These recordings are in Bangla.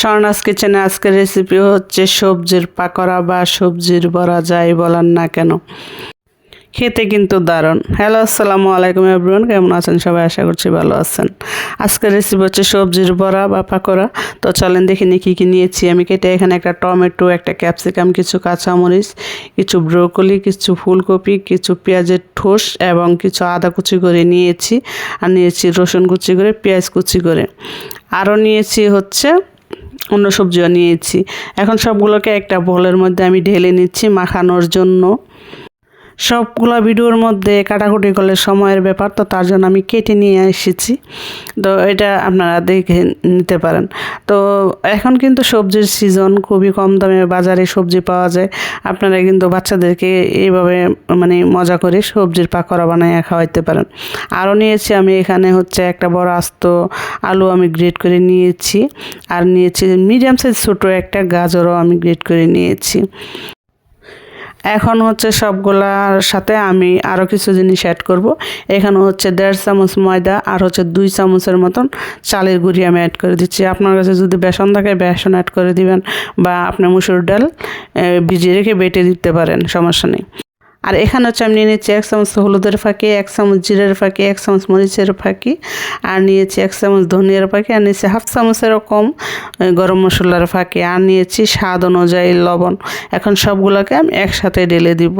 স্বর্ণাস কিচেনে আজকের রেসিপি হচ্ছে সবজির পাকোড়া বা সবজির বড়া, যাই বলেন না কেন, খেতে কিন্তু দারুণ। হ্যালো, আসসালামু আলাইকুম এভরিওয়ান, কেমন আছেন সবাই? আশা করছি ভালো আছেন। আজকের রেসিপি হচ্ছে সবজির বড়া বা পাকোড়া। তো চলেন দেখি কী কী নিয়েছি আমি। কেটে এখানে একটা টমেটো, একটা ক্যাপসিকাম, কিছু কাঁচামরিচ, কিছু ব্রোকলি, কিছু ফুলকপি, কিছু পেঁয়াজের ঠোস এবং কিছু আদা কুচি করে নিয়েছি। আর নিয়েছি রসুন কুচি করে, পেঁয়াজ কুচি করে। আরও নিয়েছি হচ্ছে অন্য সবজিও নিয়েছি। এখন সবগুলোকে একটা বোলের মধ্যে আমি ঢেলে নিচ্ছি মাখানোর জন্য। সবগুলো ভিডিওর মধ্যে কাটাকুটি করলে সময়ের ব্যাপার, তো তার জন্য আমি কেটে নিয়ে এসেছি। তো এটা আপনারা দেখে নিতে পারেন। তো এখন কিন্তু সবজির সিজন, খুবই কম দামে বাজারে সবজি পাওয়া যায়। আপনারা কিন্তু বাচ্চাদেরকে এইভাবে মজা করে সবজির পাকোড়া বানায় খাওয়াইতে পারেন। আরও নিয়েছি আমি এখানে হচ্ছে একটা বড় আস্ত আলু আমি গ্রেট করে নিয়েছি। আর নিয়েছি মিডিয়াম সাইজ ছোটো একটা গাজরও আমি গ্রেট করে নিয়েছি। এখন হচ্ছে সবগুলার সাথে আমি আরও কিছু জিনিস অ্যাড করব। এখানে হচ্ছে 1.5 চামচ ময়দা আর হচ্ছে 2 চামচের মতন চালের গুঁড়ি আমি অ্যাড করে দিচ্ছি। আপনার কাছে যদি বেসন থাকে বেসন অ্যাড করে দিবেন, বা আপনি মুসুর ডাল ভিজিয়ে রেখে বেটে দিতে পারেন, সমস্যা নেই। আর এখানে হচ্ছে আমি নিয়ে নিচ্ছি 1 চামচ হলুদের ফাঁকি, 1 চামচ জিরের ফাঁকি, 1 চামচ মরিচের ফাঁকি, আর নিয়েছি 1 চামচ ধনিয়ার ফাঁকি, আর নিয়েছি 1/2 চামচেরও কম গরম মশলার ফাঁকি, আর নিয়েছি স্বাদ অনুযায়ী লবণ। এখন সবগুলোকে আমি একসাথে ঢেলে দিব।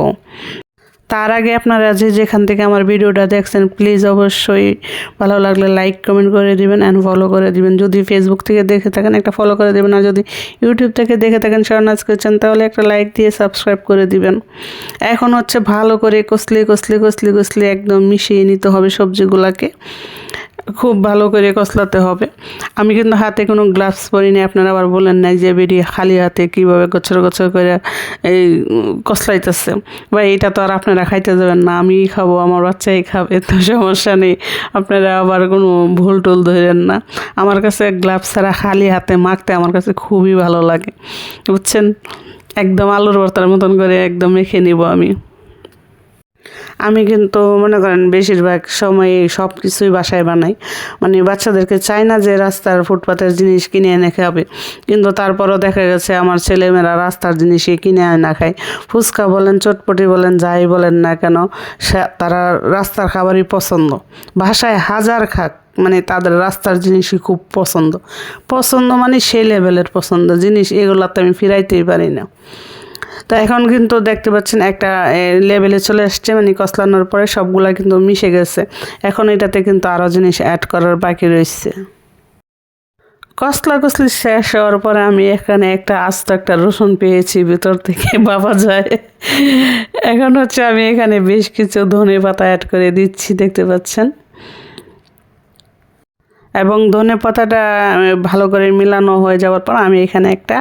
তার আগে আপনারা যেখান থেকে আমার ভিডিওটা দেখছেন, প্লিজ অবশ্যই ভালো লাগলে লাইক কমেন্ট করে দিবেন অ্যান্ড ফলো করে দিবেন। যদি ফেসবুক থেকে দেখে থাকেন একটা ফলো করে দেবেন, আর যদি ইউটিউব থেকে দেখে থাকেন স্বর্ণাস কিচেন, তাহলে একটা লাইক দিয়ে সাবস্ক্রাইব করে দিবেন। এখন হচ্ছে ভালো করে কষলে একদম মিশিয়ে নিতে হবে সবজিগুলোকে। খুব ভালো করে কষলাতে হবে। আমি কিন্তু হাতে কোনো গ্লাভস পরিনি, আপনারা আবার বলেন না যে বেরিয়ে খালি হাতে কীভাবে গছর করে এই কষলাইতেছে, বা এটা তো আর আপনারা খাইতে যাবেন না, আমিই খাবো, আমার বাচ্চাই খাবে, তো সমস্যা নেই, আপনারা আবার কোনো ভুল টুল ধরেন না। আমার কাছে গ্লাভস ছাড়া খালি হাতে মাখতে আমার কাছে খুবই ভালো লাগে, বুঝছেন। একদম আলুর ভর্তার মতন করে একদম মেখে নিব আমি কিন্তু মনে করেন বেশিরভাগ সময় সব কিছুই বাসায় বানাই। বাচ্চাদেরকে চাই না যে রাস্তার ফুটপাতের জিনিস কিনে এনে খাবে, কিন্তু তারপরও দেখা গেছে আমার ছেলেমেয়েরা রাস্তার জিনিসই কিনে এনে খায়। ফুচকা বলেন, চটপটি বলেন, যাই বলেন না কেন, তারা রাস্তার খাবারই পছন্দ। বাসায় হাজার খাক, তাদের রাস্তার জিনিসই খুব পছন্দ সেই লেভেলের পছন্দ জিনিস, এগুলো তো আমি ফিরাইতেই পারি না। তো এখন কিন্তু দেখতে পাচ্ছেন একটা লেভেলে চলে আসছে, কষলানোর পরে সবগুলা কিন্তু মিশে গেছে। এখন এটাতে কিন্তু আরও জিনিস অ্যাড করার বাকি রয়েছে। কষলি শেষ হওয়ার পরে আমি এখানে আস্ত একটা রসুন পেয়েছি ভিতর থেকে, বাবা যায়। এখন হচ্ছে আমি এখানে বেশ কিছু ধনে পাতা অ্যাড করে দিচ্ছি, দেখতে পাচ্ছেন। এবং ধনে পাতাটা ভালো করে মিলানো হয়ে যাওয়ার পর আমি এখানে একটা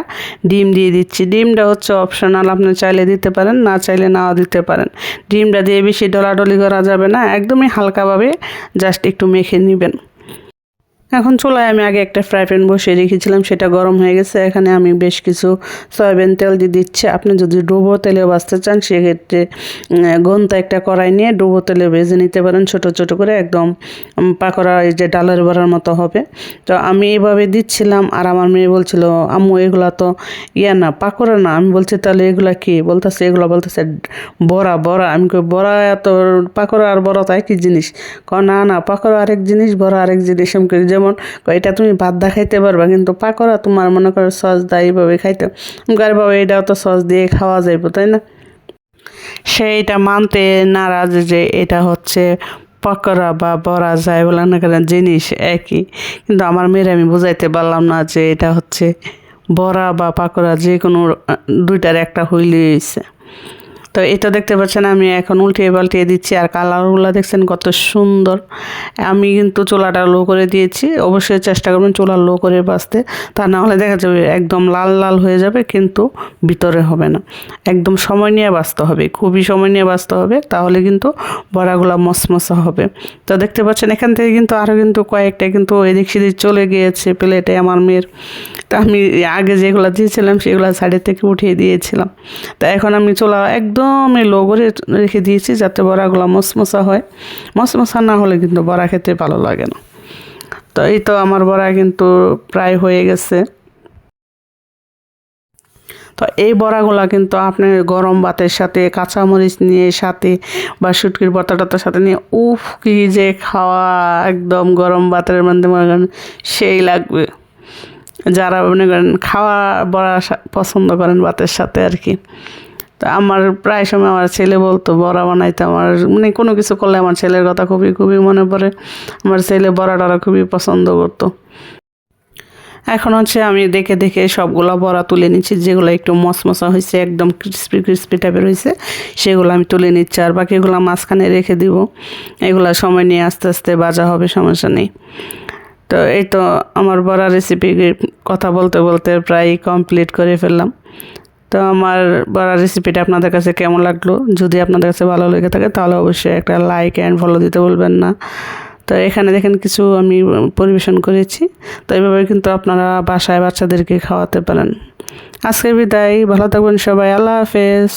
ডিম দিয়ে দিচ্ছি। ডিমটা হচ্ছে অপশনাল, আপনি চাইলে দিতে পারেন, না চাইলে নাও দিতে পারেন। ডিমটা দিয়ে বেশি ডলাডলি করা যাবে না, একদমই হালকাভাবে জাস্ট একটু মেখে নেবেন। এখন চুলায় আমি আগে একটা ফ্রাই প্যান বসিয়ে রেখেছিলাম, সেটা গরম হয়ে গেছে। এখানে আমি বেশ কিছু সয়াবিন তেল দিয়ে দিচ্ছি। আপনি যদি ডুবো তেলে ভাজতে চান, সেক্ষেত্রে গোন্তা একটা কড়াই নিয়ে ডুবো তেলে ভেজে নিতে পারেন, ছোট ছোট করে, একদম পাকোড়া এই যে ডালের বড়ার মতো হবে। তো আমি এইভাবে দিচ্ছিলাম, আর আমার মেয়ে বলছিল, আম্মু এগুলা তো না, পাকোড়া না। আমি বলছি তাহলে এগুলা কি? বলতেছে বড়া। আমি কই বড়া, এত পাকোড়া আর বড়া তো একই জিনিস? না, পাকোড়া আরেক জিনিস, বড়া আরেক জিনিস। আমি কই যেমন এটা তুমি ভাত দা খাইতে পারবা, কিন্তু পাকোড়া তোমার মনে করো সস দা এইভাবে খাইতে। আরে বাবা, এটাও তো সস দিয়ে খাওয়া যাইব, তাই না? সেইটা মানতে নারাজ যে এটা হচ্ছে পাকোড়া বা বড়া, যায় বলে না কেন, জিনিস একই। কিন্তু আমার মেয়ের আমি বুঝাইতে পারলাম না যে এটা হচ্ছে বড়া বা পাকোড়া, যে কোনো দুইটার একটা হইলেই হয়েছে। তো এটা দেখতে পাচ্ছেন আমি এখন উল্টিয়ে পাল্টিয়ে দিচ্ছি, আর কালারগুলো দেখছেন কত সুন্দর। আমি কিন্তু চুলাটা লো করে দিয়েছি, অবশ্যই চেষ্টা করবেন চুলা লো করে ভাজতে, তা না হলে দেখা যাবে একদম লাল লাল হয়ে যাবে, কিন্তু ভিতরে হবে না। একদম সময় নিয়ে ভাজতে হবে, খুবই সময় নিয়ে ভাজতে হবে, তাহলে কিন্তু বড়াগুলো মশমশা হবে। তো দেখতে পাচ্ছেন এখান থেকে কিন্তু আরও কিন্তু কয়েকটা কিন্তু এদিক সেদিক চলে গিয়েছে প্লেটে আমার মেয়ের। তো আমি আগে যেগুলো দিয়েছিলাম সেগুলো সাইডের থেকে উঠিয়ে দিয়েছিলাম। তো এখন আমি চুলা একদম লো করে রেখে দিয়েছি, যাতে বড়াগুলো মশমশা হয়। মশমশা না হলে কিন্তু বড়া খেতে ভালো লাগে না। তো এই তো আমার বড়া কিন্তু প্রায় হয়ে গেছে। তো এই বড়াগুলা কিন্তু আপনি গরম ভাতের সাথে কাঁচামরিচ নিয়ে সাথে বা শুটকির ভর্তাটার সাথে নিয়ে উফ কি যে খাওয়া, একদম গরম ভাতের মধ্যে মনে করেন সেই লাগবে। যারা মনে করেন খাওয়া বড়া পছন্দ করেন ভাতের সাথে আর কি। তো আমার প্রায় সময় আমার ছেলে বলতো বড়া বানাইতে, আমার মানে কোনো কিছু করলে আমার ছেলের কথা খুবই খুবই মনে পড়ে। আমার ছেলে বড়াটা খুবই পছন্দ করতো। এখন হচ্ছে আমি দেখে দেখে সবগুলো বড়া তুলে নিচ্ছি, যেগুলো একটু মশমশা হয়েছে একদম ক্রিস্পি ক্রিস্পি টাইপের হয়েছে সেগুলো আমি তুলে নিচ্ছি, আর বাকিগুলো মাঝখানে রেখে দিব। এগুলো সময় নিয়ে আস্তে আস্তে ভাজা হবে, সমস্যা নেই। তো এই তো আমার বড়া রেসিপি কথা বলতে বলতে প্রায় কমপ্লিট করে ফেললাম। তো আমার বড়া রেসিপিটা আপনাদের কাছে কেমন লাগলো? যদি আপনাদের কাছে ভালো লেগে থাকে তাহলে অবশ্যই একটা লাইক অ্যান্ড ফলো দিতে বলবেন না। তো এখানে দেখেন কিছু আমি পরিবেশন করেছি। তো এইভাবে কিন্তু আপনারা বাসায় বাচ্চাদেরকে খাওয়াতে পারেন। আজকের বিদায়, ভালো থাকবেন সবাই, আল্লাহ হাফেজ।